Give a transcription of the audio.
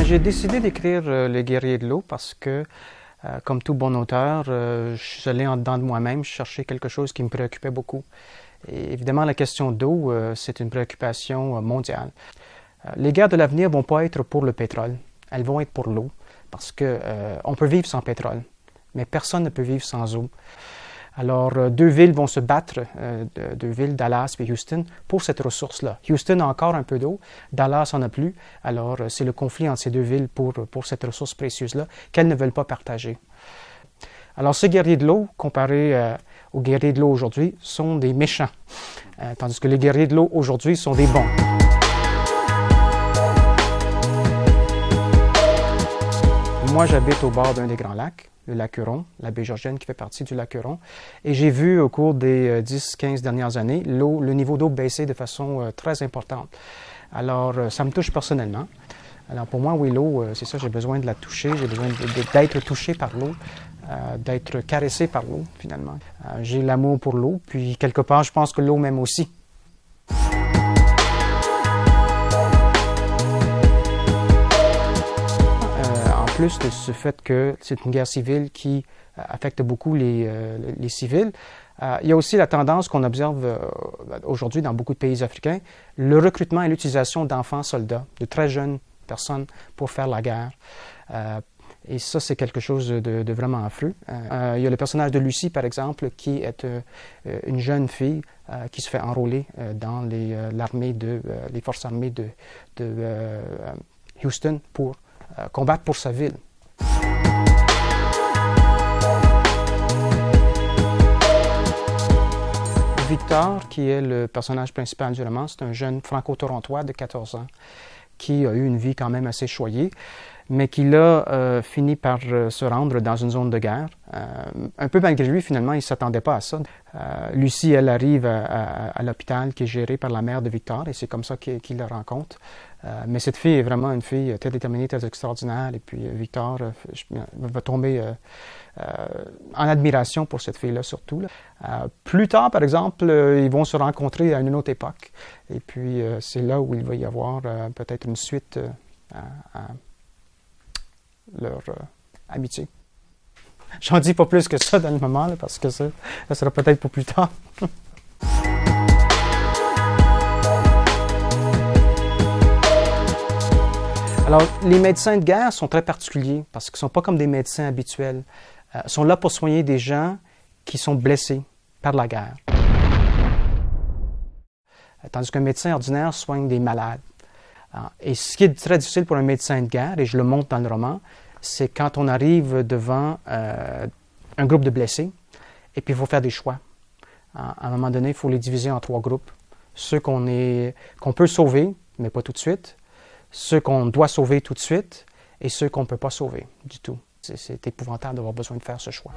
J'ai décidé d'écrire Les Guerriers de l'eau parce que, comme tout bon auteur, je suis allé en dedans de moi-même chercher quelque chose qui me préoccupait beaucoup. Et évidemment, la question d'eau, c'est une préoccupation mondiale. Les guerres de l'avenir ne vont pas être pour le pétrole, elles vont être pour l'eau, parce qu'on peut vivre sans pétrole, mais personne ne peut vivre sans eau. Alors, deux villes vont se battre, deux villes, Dallas et Houston, pour cette ressource-là. Houston a encore un peu d'eau, Dallas n'en a plus. Alors, c'est le conflit entre ces deux villes pour cette ressource précieuse-là qu'elles ne veulent pas partager. Alors, ces guerriers de l'eau, comparés aux guerriers de l'eau aujourd'hui, sont des méchants, tandis que les guerriers de l'eau aujourd'hui sont des bons. Moi, j'habite au bord d'un des grands lacs, le lac Huron, la baie Georgienne qui fait partie du lac Huron. Et j'ai vu au cours des 10-15 dernières années le niveau d'eau baisser de façon très importante. Alors, ça me touche personnellement. Alors, pour moi, oui, l'eau, c'est ça, j'ai besoin de la toucher, j'ai besoin d'être touché par l'eau, d'être caressé par l'eau, finalement. J'ai l'amour pour l'eau, puis quelque part, je pense que l'eau m'aime aussi. En plus de ce fait que c'est une guerre civile qui affecte beaucoup les civils, il y a aussi la tendance qu'on observe aujourd'hui dans beaucoup de pays africains, le recrutement et l'utilisation d'enfants soldats, de très jeunes personnes pour faire la guerre. Et ça, c'est quelque chose de vraiment affreux. Il y a le personnage de Lucie, par exemple, qui est une jeune fille qui se fait enrôler dans les forces armées de Houston pour combattre pour sa ville. Victor, qui est le personnage principal du roman, c'est un jeune franco-torontois de 14 ans qui a eu une vie quand même assez choyée, mais qui là finit par se rendre dans une zone de guerre. Un peu malgré lui, finalement, il ne s'attendait pas à ça. Lucie, elle arrive à l'hôpital qui est géré par la mère de Victor, et c'est comme ça qu'il la rencontre. Mais cette fille est vraiment une fille très déterminée, très extraordinaire, et puis Victor va tomber en admiration pour cette fille-là surtout. Plus tard, par exemple, ils vont se rencontrer à une autre époque, et puis c'est là où il va y avoir peut-être une suite à leur amitié. J'en dis pas plus que ça dans le moment, là, parce que ça sera peut-être pour plus tard. Alors, les médecins de guerre sont très particuliers parce qu'ils ne sont pas comme des médecins habituels. Ils sont là pour soigner des gens qui sont blessés par la guerre. Tandis qu'un médecin ordinaire soigne des malades. Et ce qui est très difficile pour un médecin de guerre, et je le montre dans le roman, c'est quand on arrive devant un groupe de blessés, et puis il faut faire des choix. À un moment donné, il faut les diviser en 3 groupes. Ceux qu'on peut sauver, mais pas tout de suite. Ceux qu'on doit sauver tout de suite, et ceux qu'on ne peut pas sauver du tout. C'est épouvantable d'avoir besoin de faire ce choix.